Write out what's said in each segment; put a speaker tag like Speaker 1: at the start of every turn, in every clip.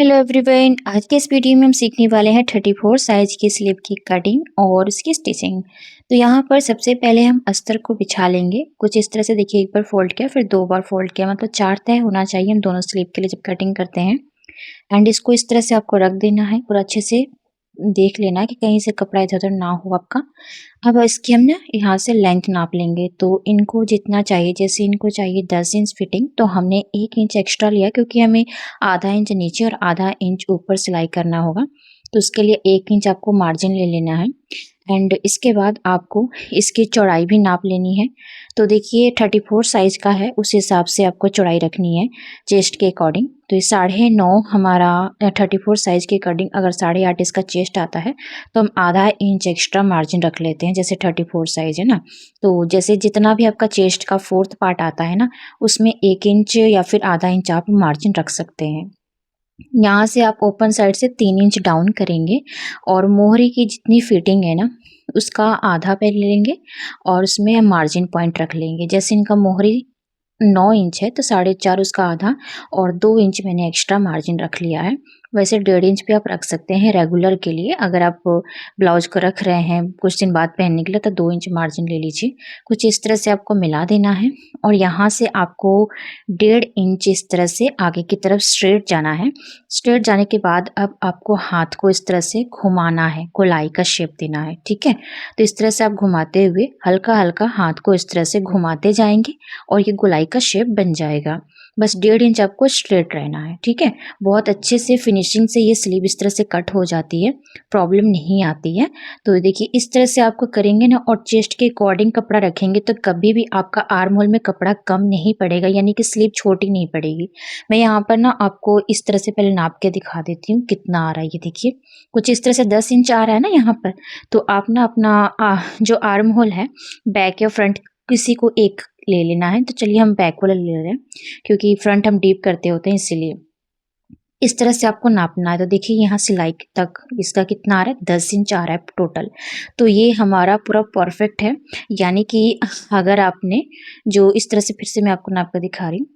Speaker 1: Hello everyone, आज के इस वीडियो में हम सीखने वाले हैं 34 साइज की स्लीव की कटिंग और उसकी स्टिचिंग। तो यहाँ पर सबसे पहले हम अस्तर को बिछा लेंगे। कुछ इस तरह से देखिए, एक बार फोल्ड किया फिर दो बार फोल्ड किया, मतलब 4 तय होना चाहिए हम दोनों स्लीव के लिए जब कटिंग करते हैं। एंड इसको इस तरह से आपको रख देना है और अच्छे से देख लेना है कि कहीं से कपड़ा इधर-उधर ना हो आपका। अब इसकी हम ना यहाँ से लेंथ नाप लेंगे, तो इनको जितना चाहिए, जैसे इनको चाहिए 10 इंच फिटिंग, तो हमने 1 इंच एक्स्ट्रा लिया क्योंकि हमें आधा इंच नीचे और आधा इंच ऊपर सिलाई करना होगा। तो उसके लिए 1 इंच आपको मार्जिन ले लेना है। एंड इसके बाद आपको इसकी चौड़ाई भी नाप लेनी है। तो देखिए 34 साइज का है, उस हिसाब से आपको चौड़ाई रखनी है चेस्ट के अकॉर्डिंग। तो ये 9.5 हमारा 34 साइज के अकॉर्डिंग, अगर 8.5 इसका चेस्ट आता है तो हम आधा इंच एक्स्ट्रा मार्जिन रख लेते हैं। जैसे 34 साइज है ना, तो जैसे जितना भी आपका चेस्ट का 4th पार्ट आता है ना, उसमें 1 इंच या फिर आधा इंच आप मार्जिन रख सकते हैं। यहाँ से आप ओपन साइड से 3 इंच डाउन करेंगे और मोहरी की जितनी फिटिंग है ना, उसका आधा पे ले लेंगे और उसमें मार्जिन पॉइंट रख लेंगे। जैसे इनका मोहरी 9 इंच है तो 4.5 उसका आधा और 2 इंच मैंने एक्स्ट्रा मार्जिन रख लिया है। वैसे 1.5 इंच भी आप रख सकते हैं रेगुलर के लिए। अगर आप ब्लाउज को रख रहे हैं कुछ दिन बाद पहनने के लिए तो 2 इंच मार्जिन ले लीजिए। कुछ इस तरह से आपको मिला देना है और यहाँ से आपको 1.5 इंच इस तरह से आगे की तरफ स्ट्रेट जाना है। स्ट्रेट जाने के बाद अब आपको हाथ को इस तरह से घुमाना है, गोलाई का शेप देना है, ठीक है। तो इस तरह से आप घुमाते हुए हल्का हल्का हाथ को इस तरह से घुमाते जाएंगे और ये गोलाई का शेप बन जाएगा। बस 1.5 इंच आपको स्ट्रेट रहना है, ठीक है। बहुत अच्छे से फिनिशिंग से ये स्लीव इस तरह से कट हो जाती है, प्रॉब्लम नहीं आती है। तो देखिए इस तरह से आपको करेंगे ना और चेस्ट के अकॉर्डिंग कपड़ा रखेंगे तो कभी भी आपका आर्म होल में कपड़ा कम नहीं पड़ेगा, यानी कि स्लीव छोटी नहीं पड़ेगी। मैं यहाँ पर ना आपको इस तरह से पहले नाप के दिखा देती हूँ कितना आ रहा है। ये देखिए कुछ इस तरह से 10 इंच आ रहा है ना यहाँ पर। तो आप ना अपना जो आर्म होल है, बैक या फ्रंट किसी को एक ले लेना है। तो चलिए हम बैक वाला ले रहे हैं क्योंकि फ्रंट हम डीप करते होते हैं, इसीलिए इस तरह से आपको नापना है। तो देखिए यहाँ सिलाई तक इसका कितना आ रहा है, 10 इंच आ रहा है टोटल। तो ये हमारा पूरा परफेक्ट है। यानी कि अगर आपने जो इस तरह से, फिर से मैं आपको नाप कर दिखा रही हूँ,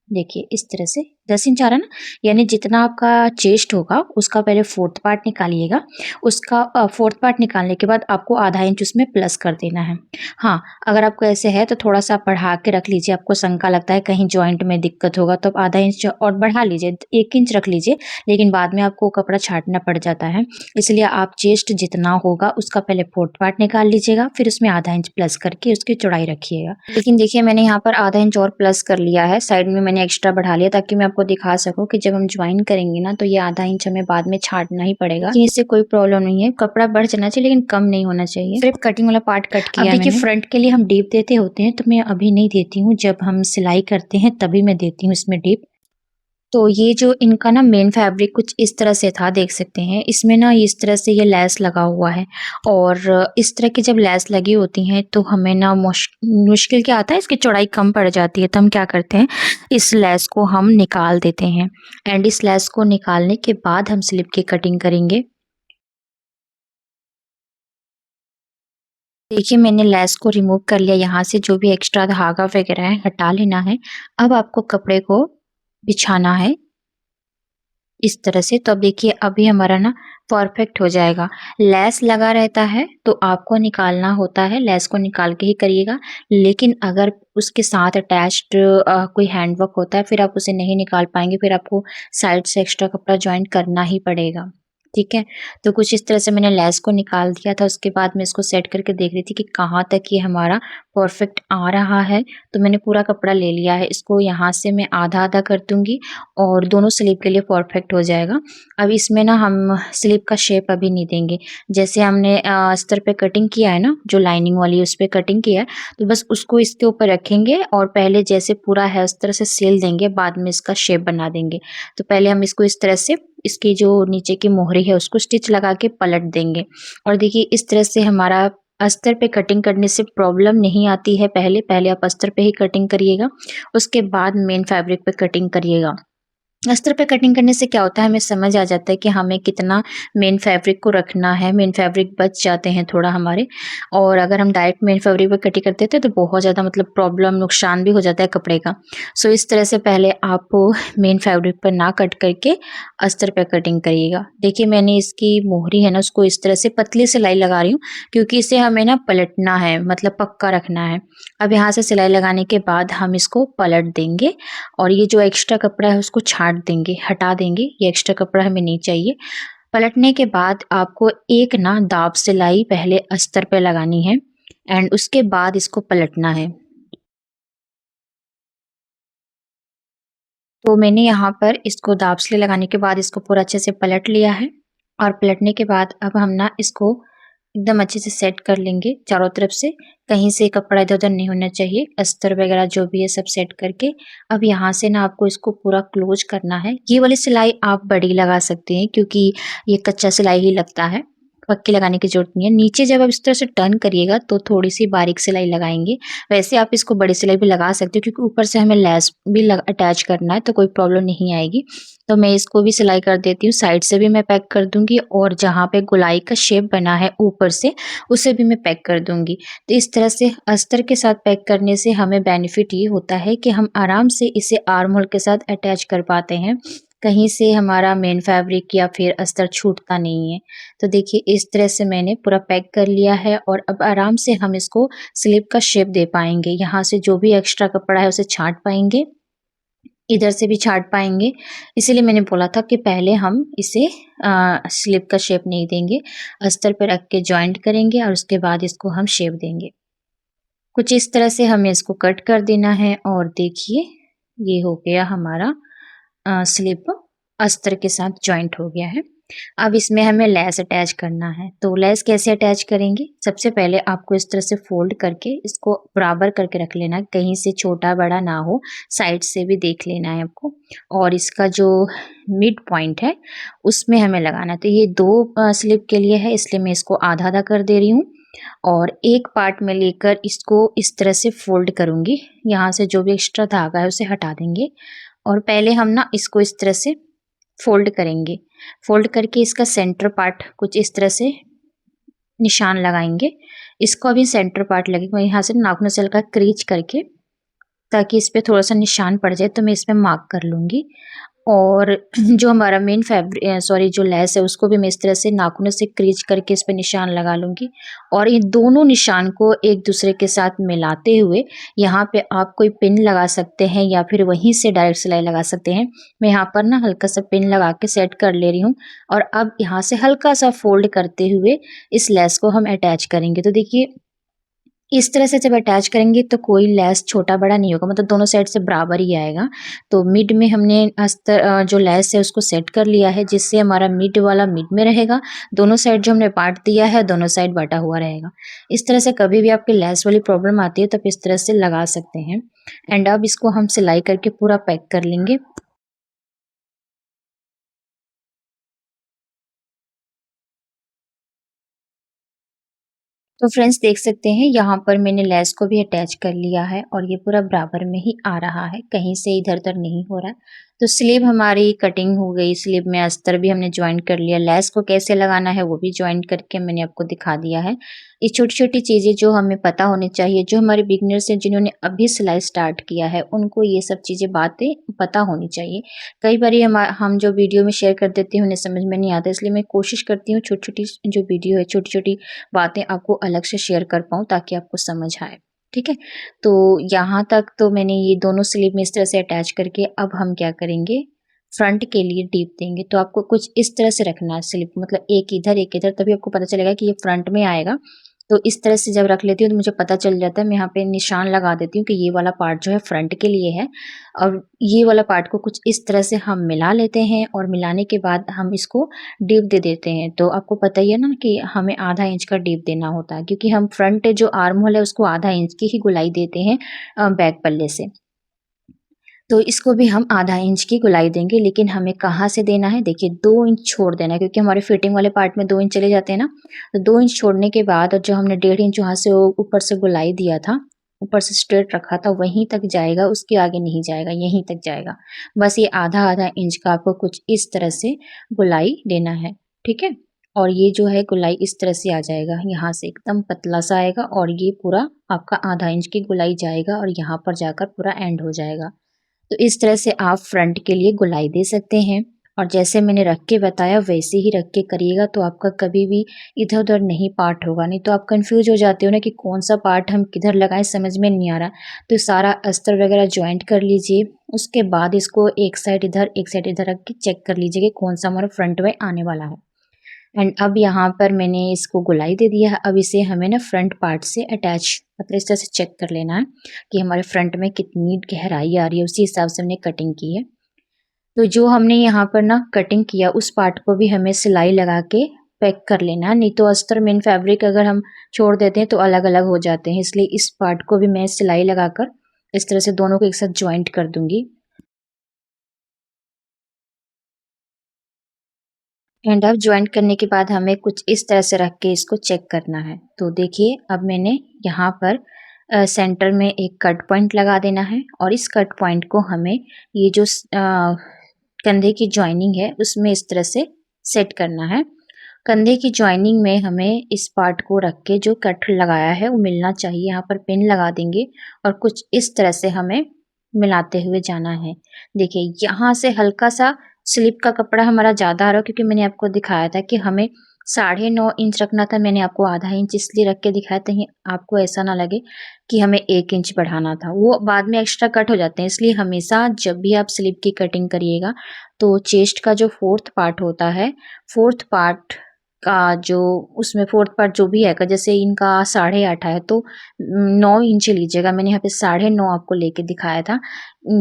Speaker 1: देखिए इस तरह से 10 इंच आ रहा है ना, यानी जितना आपका चेस्ट होगा उसका पहले 4th पार्ट निकालिएगा। उसका 4th पार्ट निकालने के बाद आपको आधा इंच उसमें प्लस कर देना है। हाँ, अगर आपको ऐसे है तो थोड़ा सा बढ़ा के रख लीजिए। आपको शंका लगता है कहीं जॉइंट में दिक्कत होगा तो आप आधा इंच और बढ़ा लीजिए, 1 इंच रख लीजिए। लेकिन बाद में आपको कपड़ा छाटना पड़ जाता है, इसलिए आप चेस्ट जितना होगा उसका पहले 4th पार्ट निकाल लीजिएगा, फिर उसमें आधा इंच प्लस करके उसकी चौड़ाई रखिएगा। लेकिन देखिए मैंने यहाँ पर आधा इंच और प्लस कर लिया है, साइड में मैंने एक्स्ट्रा बढ़ा लिया ताकि मैं आपको दिखा सकूं कि जब हम ज्वाइन करेंगे ना तो ये आधा इंच हमें बाद में छाटना ही पड़ेगा। लेकिन इससे कोई प्रॉब्लम नहीं है, कपड़ा बढ़ जाना चाहिए लेकिन कम नहीं होना चाहिए। सिर्फ कटिंग वाला पार्ट कट किया है। अब देखिए फ्रंट के लिए हम डीप देते होते हैं, तो मैं अभी नहीं देती हूँ, जब हम सिलाई करते हैं तभी मैं देती हूँ इसमें डीप। तो ये जो इनका ना मेन फैब्रिक कुछ इस तरह से था, देख सकते हैं इसमें ना इस तरह से ये लैस लगा हुआ है। और इस तरह की जब लैस लगी होती हैं तो हमें ना मुश्किल क्या आता है, इसकी चौड़ाई कम पड़ जाती है। तो हम क्या करते हैं, इस लैस को हम निकाल देते हैं। एंड इस लैस को निकालने के बाद हम स्लीव की कटिंग करेंगे। देखिए मैंने लैस को रिमूव कर लिया, यहाँ से जो भी एक्स्ट्रा धागा वगैरह है हटा लेना है। अब आपको कपड़े को बिछाना है इस तरह से। तो अब देखिए अभी हमारा ना परफेक्ट हो जाएगा। लैस लगा रहता है तो आपको निकालना होता है, लैस को निकाल के ही करिएगा। लेकिन अगर उसके साथ अटैच्ड कोई हैंडवर्क होता है, फिर आप उसे नहीं निकाल पाएंगे, फिर आपको साइड से एक्स्ट्रा कपड़ा ज्वाइन करना ही पड़ेगा, ठीक है। तो कुछ इस तरह से मैंने लैस को निकाल दिया था। उसके बाद मैं इसको सेट करके देख रही थी कि कहाँ तक ये हमारा परफेक्ट आ रहा है। तो मैंने पूरा कपड़ा ले लिया है, इसको यहाँ से मैं आधा आधा कर दूंगी और दोनों स्लीव के लिए परफेक्ट हो जाएगा। अब इसमें ना हम स्लीव का शेप अभी नहीं देंगे। जैसे हमने अस्तर पे कटिंग किया है ना, जो लाइनिंग वाली उस पर कटिंग किया है, तो बस उसको इसके ऊपर रखेंगे और पहले जैसे पूरा है उस तरह से सिल देंगे, बाद में इसका शेप बना देंगे। तो पहले हम इसको इस तरह से, इसकी जो नीचे की मोहरी है उसको स्टिच लगा के पलट देंगे। और देखिए इस तरह से हमारा अस्तर पे कटिंग करने से प्रॉब्लम नहीं आती है। पहले पहले आप अस्तर पे ही कटिंग करिएगा, उसके बाद मेन फैब्रिक पे कटिंग करिएगा। अस्तर पे कटिंग करने से क्या होता है, हमें समझ आ जाता है कि हमें कितना मेन फैब्रिक को रखना है। मेन फैब्रिक बच जाते हैं थोड़ा हमारे, और अगर हम डायरेक्ट मेन फैब्रिक पे कटिंग कर देते हैं तो बहुत ज़्यादा मतलब प्रॉब्लम, नुकसान भी हो जाता है कपड़े का। सो इस तरह से पहले आप मेन फैब्रिक पर ना कट करके अस्तर पे कटिंग करिएगा। देखिए मैंने इसकी मोहरी है ना, उसको इस तरह से पतली सिलाई लगा रही हूँ, क्योंकि इसे हमें ना पलटना है, मतलब पक्का रखना है। अब यहाँ से सिलाई लगाने के बाद हम इसको पलट देंगे, और ये जो एक्स्ट्रा कपड़ा है उसको छाँट देंगे, हटा देंगे। ये एक्स्ट्रा कपड़ा हमें नहीं चाहिए। पलटने के बाद आपको एक ना दाब सिलाई पहले अस्तर पे लगानी है, एंड उसके बाद इसको पलटना है। तो मैंने यहाँ पर इसको दाब सिलाई लगाने के बाद इसको पूरा अच्छे से पलट लिया है, और पलटने के बाद अब हम ना इसको एकदम अच्छे से सेट कर लेंगे चारों तरफ से। कहीं से कपड़ा इधर-उधर नहीं होना चाहिए। अस्तर वगैरह जो भी है सब सेट करके अब यहाँ से ना आपको इसको पूरा क्लोज करना है। ये वाली सिलाई आप बड़ी लगा सकते हैं, क्योंकि ये कच्चा सिलाई ही लगता है, पक्की लगाने की ज़रूरत नहीं है। नीचे जब आप इस तरह से टर्न करिएगा तो थोड़ी-सी बारीक सिलाई लगाएँगे। वैसे आप इसको बड़ी सिलाई भी लगा सकते हो, क्योंकि ऊपर से हमें लेस भी अटैच करना है, तो कोई प्रॉब्लम नहीं आएगी। तो मैं इसको भी सिलाई कर देती हूँ, साइड से भी मैं पैक कर दूँगी, और जहाँ पे गोलाई का शेप बना है ऊपर से, उसे भी मैं पैक कर दूँगी। तो इस तरह से अस्तर के साथ पैक करने से हमें बेनिफिट ये होता है कि हम आराम से इसे आर्म होल के साथ अटैच कर पाते हैं। कहीं से हमारा मेन फैब्रिक या फिर अस्तर छूटता नहीं है। तो देखिए इस तरह से मैंने पूरा पैक कर लिया है, और अब आराम से हम इसको स्लीव का शेप दे पाएँगे। यहाँ से जो भी एक्स्ट्रा कपड़ा है उसे छाँट पाएँगे, इधर से भी छाँट पाएँगे। इसीलिए मैंने बोला था कि पहले हम इसे स्लिप का शेप नहीं देंगे, अस्तर पे रख के जॉइंट करेंगे और उसके बाद इसको हम शेप देंगे। कुछ इस तरह से हमें इसको कट कर देना है, और देखिए ये हो गया हमारा स्लिप अस्तर के साथ जॉइंट हो गया है। अब इसमें हमें लेस अटैच करना है। तो लेस कैसे अटैच करेंगे? सबसे पहले आपको इस तरह से फ़ोल्ड करके इसको बराबर करके रख लेना है, कहीं से छोटा-बड़ा ना हो, साइड से भी देख लेना है आपको। और इसका जो मिड पॉइंट है, उसमें हमें लगाना है। तो ये 2 स्लिप के लिए है, इसलिए मैं इसको आधा-आधा कर दे रही हूँ, और एक पार्ट में लेकर इसको इस तरह से फ़ोल्ड करूँगी। यहाँ से जो भी एक्स्ट्रा धागा है उसे हटा देंगे, और पहले हम ना इसको इस तरह से फ़ोल्ड करेंगे। फ़ोल्ड करके इसका सेंटर पार्ट कुछ इस तरह से निशान लगाएँगे। इसको अभी सेंटर पार्ट लगेगा, यहाँ से नाखून से हल्का क्रीच करके, ताकि इस पे थोड़ा-सा निशान पड़ जाए, तो मैं इसमें मार्क कर लूँगी। और जो हमारा मेन सॉरी जो लेस है उसको भी मैं इस तरह से नाखूनों से क्रीच करके इस पे निशान लगा लूँगी, और ये दोनों निशान को एक दूसरे के साथ मिलाते हुए यहाँ पे आप कोई पिन लगा सकते हैं, या फिर वहीं से डायरेक्ट सिलाई लगा सकते हैं। मैं यहाँ पर ना हल्का सा पिन लगा के सेट कर ले रही हूँ, और अब यहाँ से हल्का सा फ़ोल्ड करते हुए इस लेस को हम अटैच करेंगे। तो देखिए इस तरह से जब अटैच करेंगे तो कोई लेस छोटा-बड़ा नहीं होगा, मतलब दोनों साइड से बराबर ही आएगा। तो मिड में हमने जो लेस है उसको सेट कर लिया है, जिससे हमारा मिड वाला मिड में रहेगा। दोनों साइड जो हमने पार्ट दिया है, दोनों साइड बटा हुआ रहेगा। इस तरह से कभी भी आपकी लेस वाली प्रॉब्लम आती है तो आप इस तरह से लगा सकते हैं। एंड अब इसको हम सिलाई करके पूरा पैक कर लेंगे। तो फ्रेंड्स देख सकते हैं यहाँ पर मैंने लेस को भी अटैच कर लिया है, और ये पूरा बराबर में ही आ रहा है, कहीं से इधर-उधर नहीं हो रहा है। तो स्लीव हमारी कटिंग हो गई, स्लीव में अस्तर भी हमने जॉइन कर लिया, लेस को कैसे लगाना है वो भी जॉइन करके मैंने आपको दिखा दिया है। ये छोटी-छोटी चीज़ें जो हमें पता होनी चाहिए, जो हमारे बिगिनर्स हैं जिन्होंने अभी सिलाई स्टार्ट किया है, उनको ये सब चीज़ें बातें पता होनी चाहिए। कई बारी हम जो वीडियो में शेयर कर देते हैं उन्हें समझ में नहीं आता, इसलिए मैं कोशिश करती हूँ छोटी-छोटी जो वीडियो है, छोटी-छोटी बातें आपको अलग से शेयर कर पाऊँ, ताकि आपको समझ आए। ठीक है? तो यहाँ तक तो मैंने ये दोनों स्लीव में इस तरह से अटैच करके अब हम क्या करेंगे, फ्रंट के लिए डीप देंगे। तो आपको कुछ इस तरह से रखना है स्लीव, मतलब एक इधर, तभी आपको पता चलेगा कि ये फ्रंट में आएगा। तो इस तरह से जब रख लेती हूँ तो मुझे पता चल जाता है, मैं यहाँ पे निशान लगा देती हूँ कि ये वाला पार्ट जो है फ्रंट के लिए है, और ये वाला पार्ट को कुछ इस तरह से हम मिला लेते हैं, और मिलाने के बाद हम इसको डीप दे देते हैं। तो आपको पता ही है ना कि हमें आधा इंच का डीप देना होता है, क्योंकि हम फ्रंट जो आर्म होल है उसको आधा इंच की ही गोलाई देते हैं बैक पल्ले से। तो इसको भी हम आधा इंच की गोलाई देंगे, लेकिन हमें कहाँ से देना है, देखिए 2 इंच छोड़ देना है, क्योंकि हमारे फिटिंग वाले पार्ट में 2 इंच चले जाते हैं ना। तो 2 इंच छोड़ने के बाद, और जो हमने 1.5 इंच वहाँ से ऊपर से गोलाई दिया था, ऊपर से स्ट्रेट रखा था वहीं तक जाएगा, उसके आगे नहीं जाएगा, यहीं तक जाएगा। बस ये आधा आधा इंच का आपको कुछ इस तरह से गोलाई देना है, ठीक है। और ये जो है गोलाई इस तरह से आ जाएगा, यहाँ से एकदम पतला सा आएगा और ये पूरा आपका आधा इंच की गोलाई जाएगा और यहाँ पर जाकर पूरा एंड हो जाएगा। तो इस तरह से आप फ्रंट के लिए गोलाई दे सकते हैं। और जैसे मैंने रख के बताया वैसे ही रख के करिएगा, तो आपका कभी भी इधर उधर नहीं पार्ट होगा। नहीं तो आप कंफ्यूज हो जाते हो ना कि कौन सा पार्ट हम किधर लगाएं, समझ में नहीं आ रहा। तो सारा अस्तर वगैरह ज्वाइंट कर लीजिए, उसके बाद इसको एक साइड इधर एक साइड इधर रख के चेक कर लीजिए कि कौन सा हमारा फ्रंट में आने वाला है। एंड अब यहाँ पर मैंने इसको गोलाई दे दिया है। अब इसे हमें ना फ्रंट पार्ट से अटैच, मतलब इस तरह से चेक कर लेना है कि हमारे फ्रंट में कितनी गहराई आ रही है, उसी हिसाब से हमने कटिंग की है। तो जो हमने यहाँ पर ना कटिंग किया उस पार्ट को भी हमें सिलाई लगा के पैक कर लेना है। नहीं तो अस्तर मेन फैब्रिक अगर हम छोड़ देते हैं तो अलग अलग हो जाते हैं, इसलिए इस पार्ट को भी मैं सिलाई लगाकर इस तरह से दोनों को एक साथ ज्वाइंट कर दूंगी। एंड अब ज्वाइंट करने के बाद हमें कुछ इस तरह से रख के इसको चेक करना है। तो देखिए अब मैंने यहाँ पर सेंटर में एक कट पॉइंट लगा देना है और इस कट पॉइंट को हमें ये जो कंधे की जॉइनिंग है उसमें इस तरह से सेट करना है। कंधे की जॉइनिंग में हमें इस पार्ट को रख के जो कट लगाया है वो मिलना चाहिए। यहाँ पर पिन लगा देंगे और कुछ इस तरह से हमें मिलाते हुए जाना है। देखिए यहाँ से हल्का सा स्लिप का कपड़ा हमारा ज़्यादा आ रहा है, क्योंकि मैंने आपको दिखाया था कि हमें 9.5 इंच रखना था। मैंने आपको आधा इंच इसलिए रख के दिखाया था, आपको ऐसा ना लगे कि हमें 1 इंच बढ़ाना था, वो बाद में एक्स्ट्रा कट हो जाते हैं। इसलिए हमेशा जब भी आप स्लिप की कटिंग करिएगा तो चेस्ट का जो फोर्थ पार्ट होता है, फोर्थ पार्ट का जो उसमें फोर्थ पार्ट जो भी है, जैसे इनका 8.5 है तो 9 इंच लीजिएगा। मैंने यहाँ पे 9.5 आपको लेके दिखाया था।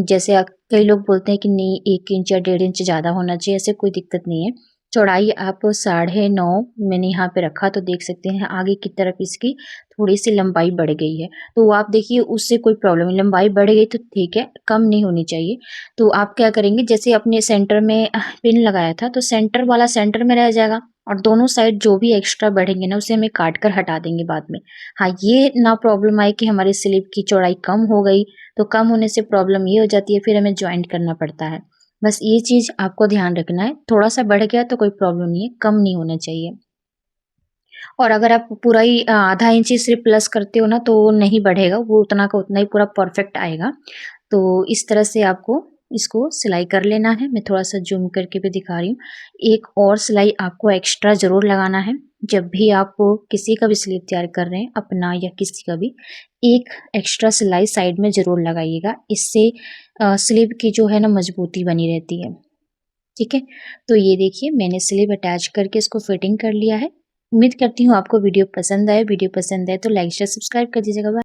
Speaker 1: जैसे कई लोग बोलते हैं कि नहीं 1 इंच या 1.5 इंच ज़्यादा होना चाहिए, ऐसे कोई दिक्कत नहीं है। चौड़ाई आप 9.5 मैंने यहाँ पे रखा, तो देख सकते हैं आगे की तरफ इसकी थोड़ी सी लंबाई बढ़ गई है। तो वो आप देखिए उससे कोई प्रॉब्लम नहीं, लंबाई बढ़ गई तो ठीक है, कम नहीं होनी चाहिए। तो आप क्या करेंगे, जैसे अपने सेंटर में पिन लगाया था तो सेंटर वाला सेंटर में रह जाएगा और दोनों साइड जो भी एक्स्ट्रा बढ़ेंगे ना उसे हमें काट कर हटा देंगे बाद में। हाँ, ये ना प्रॉब्लम आए कि हमारी स्लीव की चौड़ाई कम हो गई, तो कम होने से प्रॉब्लम ये हो जाती है फिर हमें ज्वाइंट करना पड़ता है। बस ये चीज़ आपको ध्यान रखना है, थोड़ा सा बढ़ गया तो कोई प्रॉब्लम नहीं है, कम नहीं होना चाहिए। और अगर आप पूरा ही आधा इंच ही सिर्फ प्लस करते हो ना तो नहीं बढ़ेगा, वो उतना का उतना ही पूरा परफेक्ट आएगा। तो इस तरह से आपको इसको सिलाई कर लेना है। मैं थोड़ा सा जूम करके भी दिखा रही हूँ। एक और सिलाई आपको एक्स्ट्रा ज़रूर लगाना है। जब भी आप किसी का भी स्लीव तैयार कर रहे हैं, अपना या किसी का भी, एक एक्स्ट्रा सिलाई साइड में ज़रूर लगाइएगा। इससे स्लीव की जो है ना मजबूती बनी रहती है। ठीक है, तो ये देखिए मैंने स्लीव अटैच करके इसको फिटिंग कर लिया है। उम्मीद करती हूँ आपको वीडियो पसंद आए। वीडियो पसंद आए तो लाइक शेयर सब्सक्राइब कर दीजिएगा।